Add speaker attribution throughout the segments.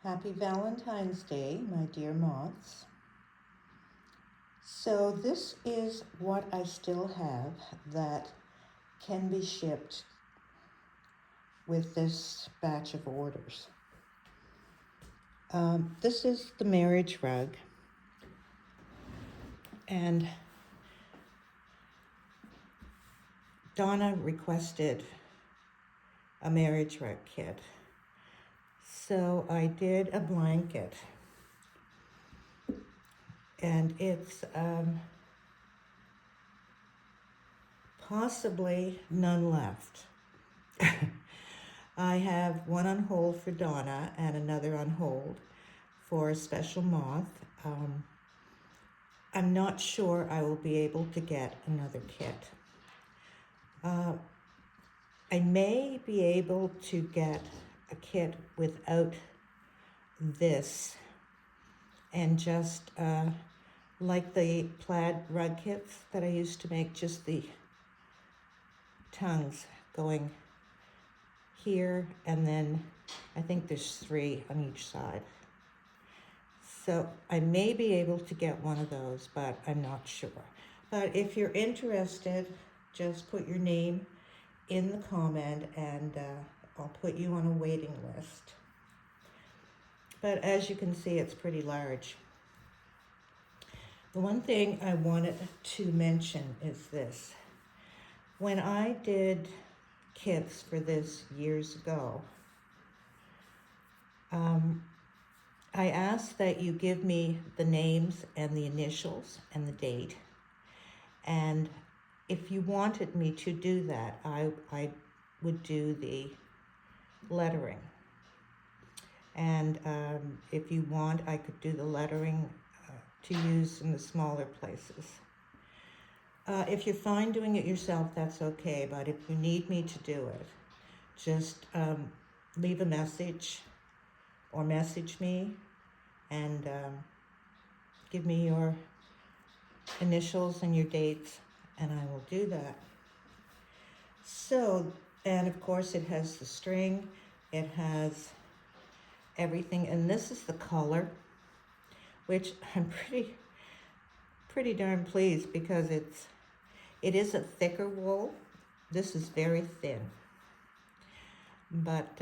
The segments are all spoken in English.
Speaker 1: Happy Valentine's Day, my dear moths. So this is what I still have that can be shipped with this batch of orders. This is the marriage rug, and Donna requested a marriage rug kit. So I did a blanket, and it's possibly none left. I have one on hold for Donna and another on hold for a special moth. I'm not sure I will be able to get another kit. I may be able to get a kit without this and just like the plaid rug kits that I used to make, just the tongues going here, and then I think there's 3 on each side. So I may be able to get one of those, but I'm not sure. But if you're interested, just put your name in the comment and I'll put you on a waiting list. But as you can see, it's pretty large. The one thing I wanted to mention is this. When I did kits for this years ago, I asked that you give me the names and the initials and the date. And if you wanted me to do that, I would do the lettering. And if you want, I could do the lettering to use in the smaller places. If you're fine doing it yourself, that's okay. But if you need me to do it, just leave a message or message me and give me your initials and your dates, and I will do that. So, and of course it has the string, it has everything, and this is the color, which I'm pretty darn pleased because it is a thicker wool. This is very thin, but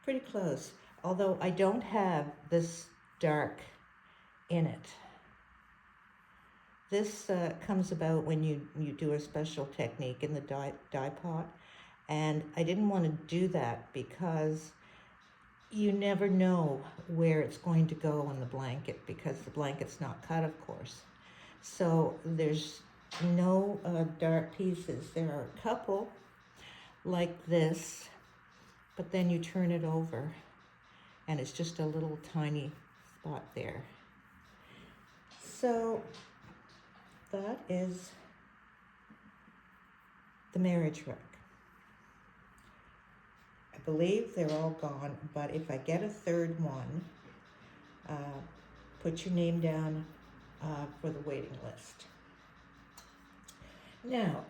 Speaker 1: pretty close. Although I don't have this dark in it. This comes about when you do a special technique in the dye pot, and I didn't want to do that because you never know where it's going to go on the blanket because the blanket's not cut, of course. So there's no dark pieces. There are a couple like this, but then you turn it over and it's just a little tiny spot there. So that is the marriage rug. I believe they're all gone, but if I get a third one, put your name down for the waiting list. Now,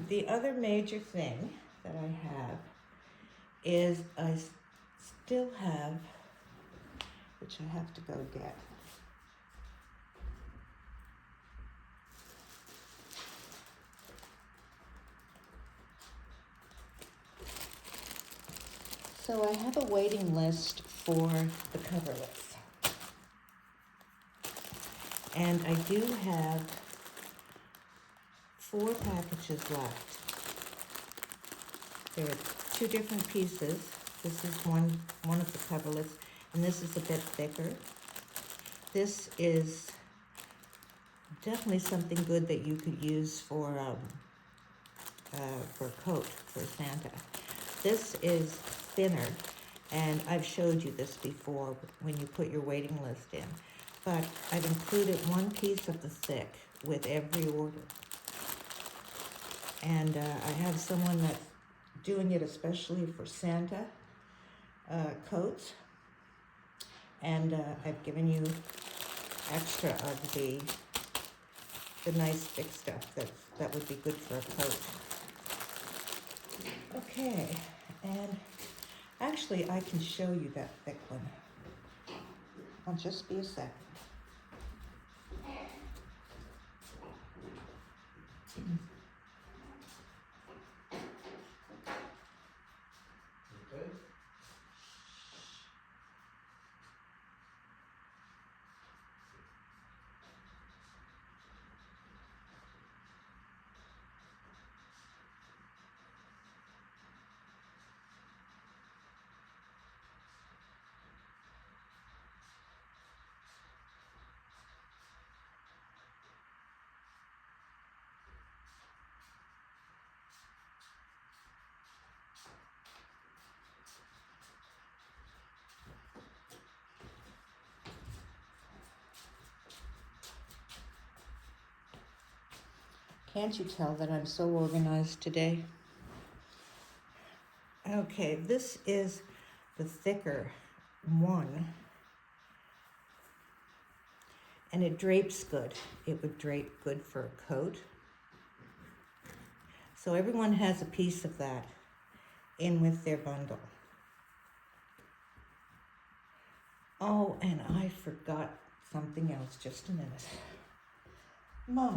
Speaker 1: the other major thing that I have is I still have, which I have to go get, so I have a waiting list for the coverlets. And I do have 4 packages left. There are 2 different pieces. This is one of the coverlets, and this is a bit thicker. This is definitely something good that you could use for a coat for Santa. This is thinner, and I've showed you this before when you put your waiting list in, but I've included 1 piece of the thick with every order. And I have someone that's doing it especially for Santa coats, and I've given you extra of the nice thick stuff that would be good for a coat. Okay, and Actually, I can show you that thick one. I'll just be a second.
Speaker 2: Okay.
Speaker 1: Can't you tell that I'm so organized today? Okay, this is the thicker one. And it drapes good. It would drape good for a coat. So everyone has a piece of that in with their bundle. Oh, and I forgot something else. Just a minute. My.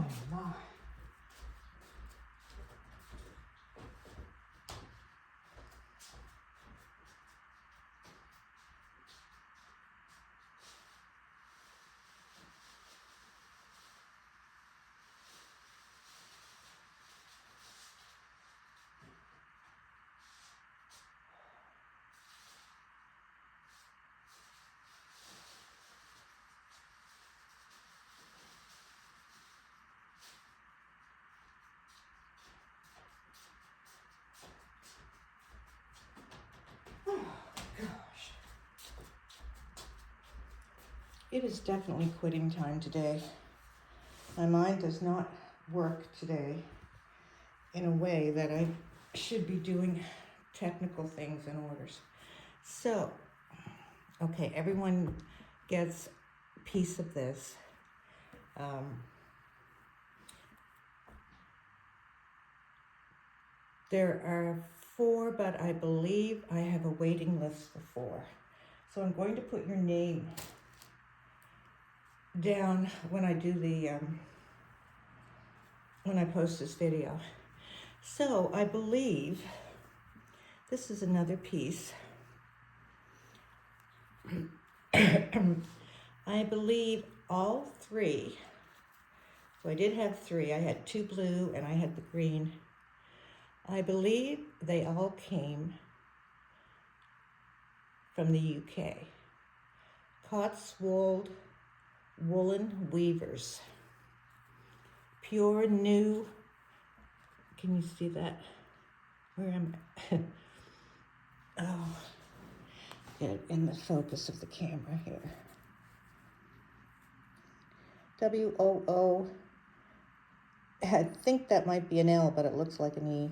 Speaker 1: Oh, gosh. It is definitely quitting time today. My mind does not work today in a way that I should be doing technical things and orders. So, okay, everyone gets a piece of this. There are 4, but I believe I have a waiting list of 4. So I'm going to put your name down when I do the, when I post this video. So I believe this is another piece. I believe all 3, so I did have 3. I had 2 blue and I had the green. I believe they all came from the UK. Cotswold Woolen Weavers. Pure new, can you see that? Where am I? Oh, get it in the focus of the camera here. WOO. I think that might be an L, but it looks like an E.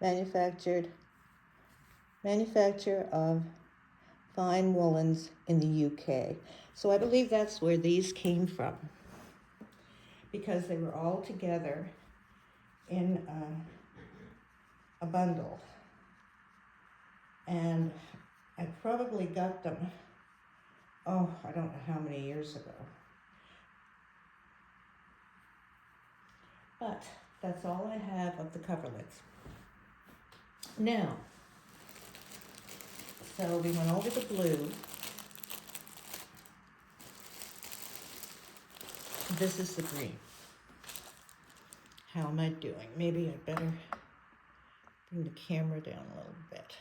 Speaker 1: Manufacture of fine woolens in the UK. So I believe that's where these came from, because they were all together in a bundle. And I probably got them, oh, I don't know how many years ago. But that's all I have of the coverlets. Now, so we went over the blue. This is the green. How am I doing? Maybe I better bring the camera down a little bit.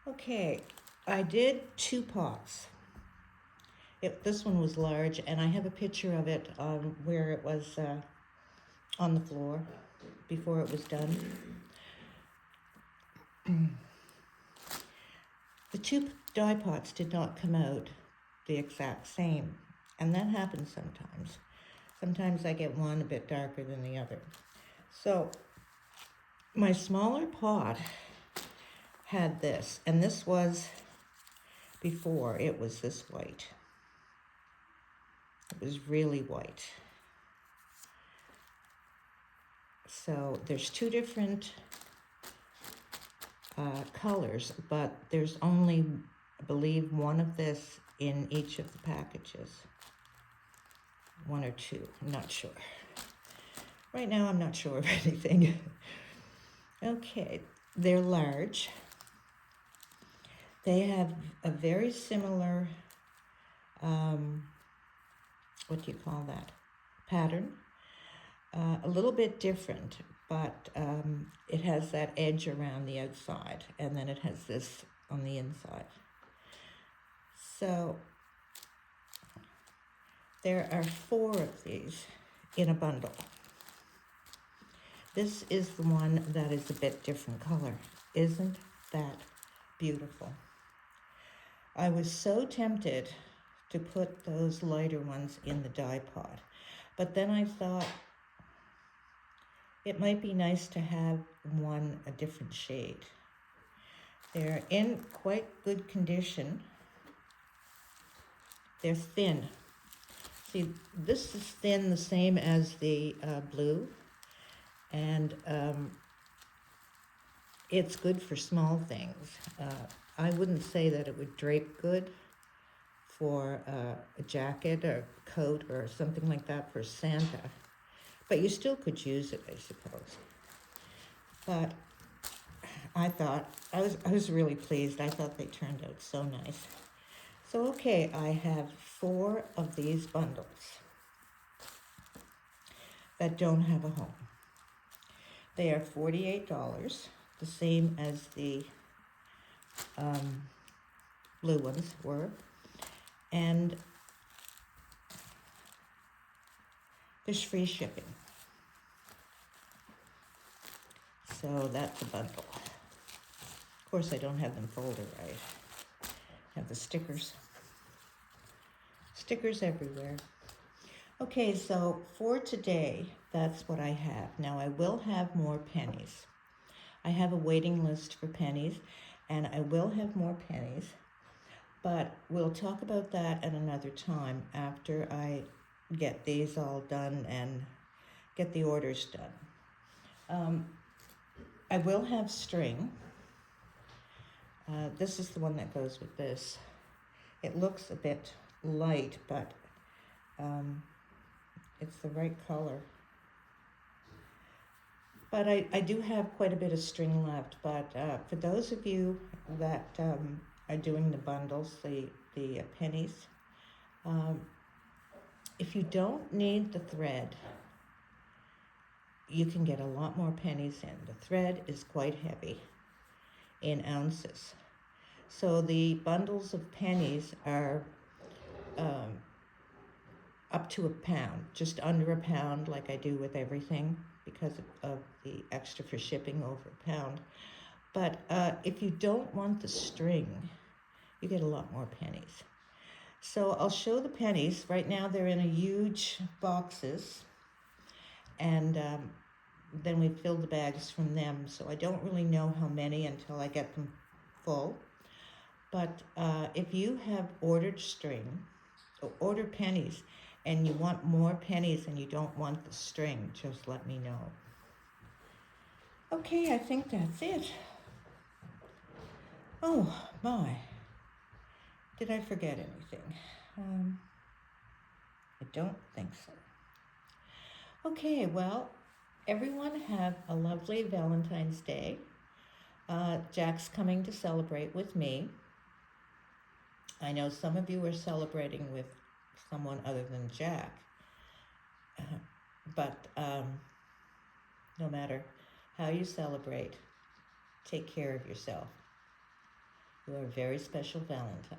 Speaker 1: Okay, I did 2 pots. This one was large, and I have a picture of it where it was on the floor before it was done. The 2 dye pots did not come out the exact same, and that happens sometimes. Sometimes I get one a bit darker than the other. So my smaller pot had this, and this was before it was this white. It was really white. So there's two different colors, but there's only, I believe, one of this in each of the packages. One or two, I'm not sure. Right now, I'm not sure of anything. Okay, they're large. They have a very similar, what do you call that, pattern. A little bit different, but it has that edge around the outside, and then it has this on the inside. So there are 4 of these in a bundle. This is the one that is a bit different color. Isn't that beautiful? I was so tempted to put those lighter ones in the dye pot, but then I thought it might be nice to have one a different shade. They're in quite good condition. They're thin. See, this is thin, the same as the blue, and it's good for small things. I wouldn't say that it would drape good for a jacket or coat or something like that for Santa, but you still could use it, I suppose. But I thought, I was really pleased. I thought they turned out so nice. So, okay, I have 4 of these bundles that don't have a home. They are $48, the same as the blue ones were. And there's free shipping. So that's a bundle. Of course, I don't have them folded right. I have the stickers. Stickers everywhere. Okay, so for today, that's what I have. Now, I will have more pennies. I have a waiting list for pennies, and I will have more pennies, but we'll talk about that at another time after I get these all done and get the orders done. I will have string. This is the one that goes with this. It looks a bit light, but it's the right color. But I do have quite a bit of string left. But for those of you that are doing the bundles, the pennies, if you don't need the thread, you can get a lot more pennies in. The thread is quite heavy in ounces. So the bundles of pennies are up to a pound, just under a pound, like I do with everything, because of the extra for shipping over a pound. But if you don't want the string, you get a lot more pennies. So I'll show the pennies. Right now they're in a huge boxes, and then we fill the bags from them. So I don't really know how many until I get them full. But if you have ordered string, or ordered pennies, and you want more pennies and you don't want the string, just let me know. Okay, I think that's it. Oh, my. Did I forget anything? I don't think so. Okay, well, everyone have a lovely Valentine's Day. Jack's coming to celebrate with me. I know some of you are celebrating with someone other than Jack, but no matter how you celebrate, take care of yourself. You are a very special Valentine.